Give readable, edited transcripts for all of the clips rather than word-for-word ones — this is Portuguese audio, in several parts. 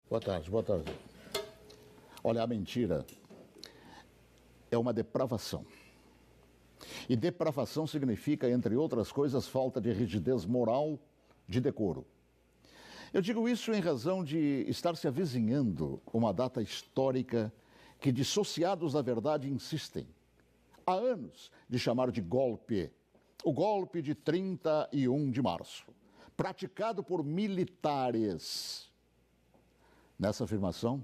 Boa tarde, boa tarde. Olha, a mentira é uma depravação. E depravação significa, entre outras coisas, falta de rigidez moral, de decoro. Eu digo isso em razão de estar se avizinhando uma data histórica que dissociados da verdade insistem, há anos, de chamar de golpe. O golpe de 31 de março, praticado por militares. Nessa afirmação,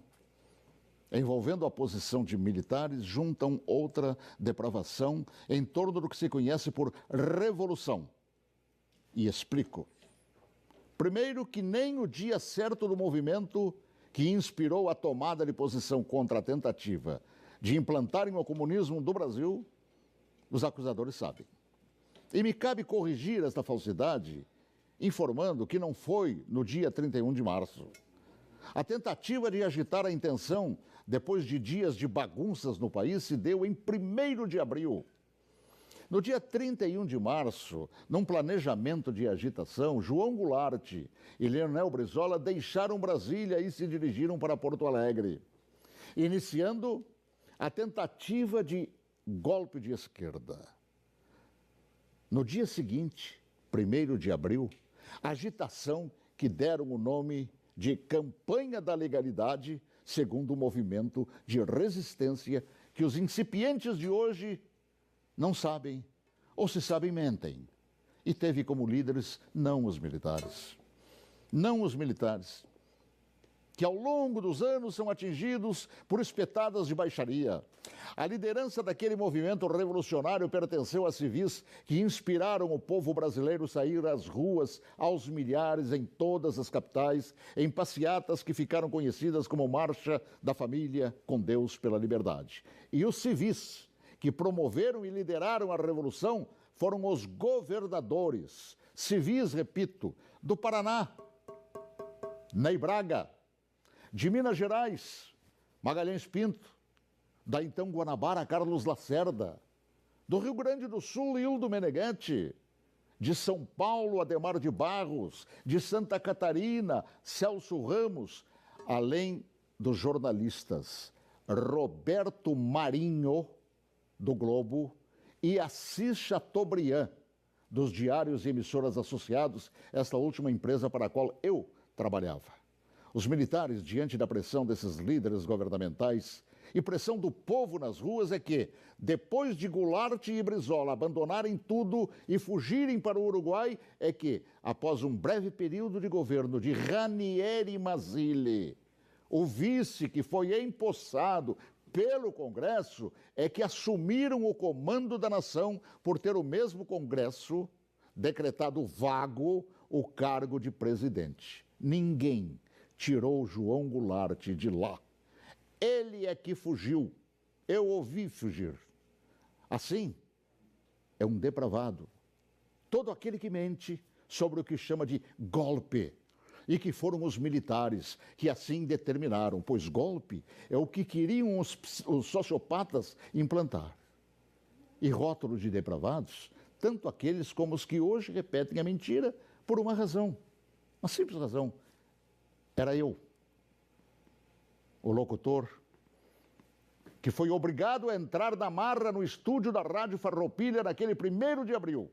envolvendo a posição de militares, juntam outra depravação em torno do que se conhece por revolução. E explico. Primeiro, que nem o dia certo do movimento que inspirou a tomada de posição contra a tentativa de implantarem o comunismo do Brasil, os acusadores sabem. E me cabe corrigir esta falsidade, informando que não foi no dia 31 de março. A tentativa de agitar a intenção, depois de dias de bagunças no país, se deu em 1º de abril. No dia 31 de março, num planejamento de agitação, João Goulart e Leonel Brizola deixaram Brasília e se dirigiram para Porto Alegre, iniciando a tentativa de golpe de esquerda. No dia seguinte, 1º de abril, agitação que deram o nome de Campanha da Legalidade, segundo o movimento de resistência que os incipientes de hoje não sabem, ou se sabem, mentem. E teve como líderes não os militares. Não os militares, que ao longo dos anos são atingidos por espetadas de baixaria. A liderança daquele movimento revolucionário pertenceu a civis que inspiraram o povo brasileiro a sair às ruas aos milhares em todas as capitais, em passeatas que ficaram conhecidas como Marcha da Família com Deus pela Liberdade. E os civis que promoveram e lideraram a revolução foram os governadores, civis, repito, do Paraná, Ney Braga, de Minas Gerais, Magalhães Pinto, da então Guanabara, Carlos Lacerda, do Rio Grande do Sul, Hildo Meneghetti, de São Paulo, Adhemar de Barros, de Santa Catarina, Celso Ramos, além dos jornalistas Roberto Marinho, do Globo, e Assis Chateaubriand, dos diários e emissoras associados, esta última empresa para a qual eu trabalhava. Os militares, diante da pressão desses líderes governamentais e pressão do povo nas ruas, é que, depois de Goulart e Brizola abandonarem tudo e fugirem para o Uruguai, é que, após um breve período de governo de Ranieri Mazzilli, o vice que foi empossado pelo Congresso, é que assumiram o comando da nação por ter o mesmo Congresso decretado vago o cargo de presidente. Ninguém tirou João Goulart de lá. Ele é que fugiu. Eu ouvi fugir. Assim, é um depravado. Todo aquele que mente sobre o que chama de golpe. E que foram os militares que assim determinaram, pois golpe é o que queriam os sociopatas implantar. E rótulo de depravados, tanto aqueles como os que hoje repetem a mentira por uma razão, uma simples razão. Era eu, o locutor, que foi obrigado a entrar na marra no estúdio da Rádio Farroupilha naquele 1º de abril,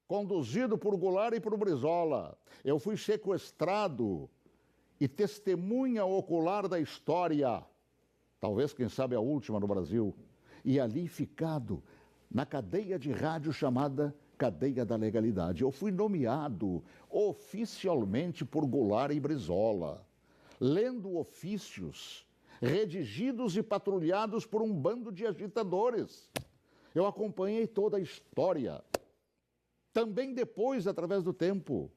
conduzido por Goulart e por Brizola. Eu fui sequestrado e testemunha ocular da história, talvez, quem sabe, a última no Brasil, e ali ficado na cadeia de rádio chamada Cadeia da Legalidade. Eu fui nomeado oficialmente por Goulart e Brizola, lendo ofícios redigidos e patrulhados por um bando de agitadores. Eu acompanhei toda a história, também depois, através do tempo,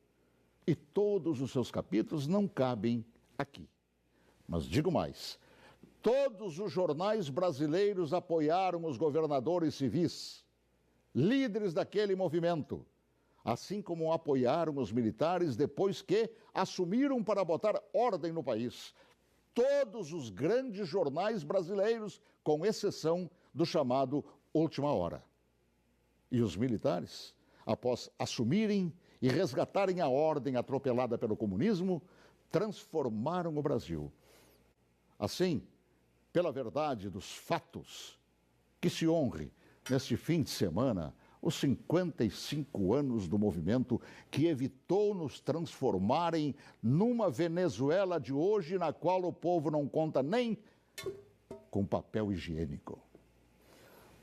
e todos os seus capítulos não cabem aqui. Mas digo mais, todos os jornais brasileiros apoiaram os governadores civis, líderes daquele movimento, assim como apoiaram os militares depois que assumiram para botar ordem no país. Todos os grandes jornais brasileiros, com exceção do chamado Última Hora. E os militares, após assumirem e resgatarem a ordem atropelada pelo comunismo, transformaram o Brasil. Assim, pela verdade dos fatos, que se honre neste fim de semana os 55 anos do movimento que evitou nos transformarem numa Venezuela de hoje, na qual o povo não conta nem com papel higiênico.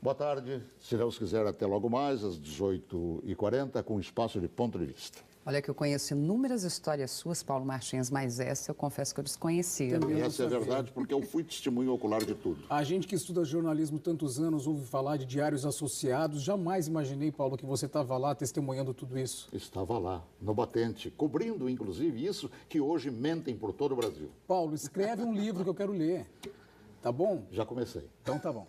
Boa tarde, se Deus quiser, até logo mais, às 18h40, com espaço de ponto de vista. Olha que eu conheço inúmeras histórias suas, Paulo Martins, mas essa eu confesso que eu desconhecia. E essa é verdade, porque eu fui testemunho ocular de tudo. A gente que estuda jornalismo tantos anos ouve falar de diários associados. Jamais imaginei, Paulo, que você estava lá testemunhando tudo isso. Estava lá, no batente, cobrindo, inclusive, isso que hoje mentem por todo o Brasil. Paulo, escreve um livro que eu quero ler. Tá bom? Já comecei. Então tá bom.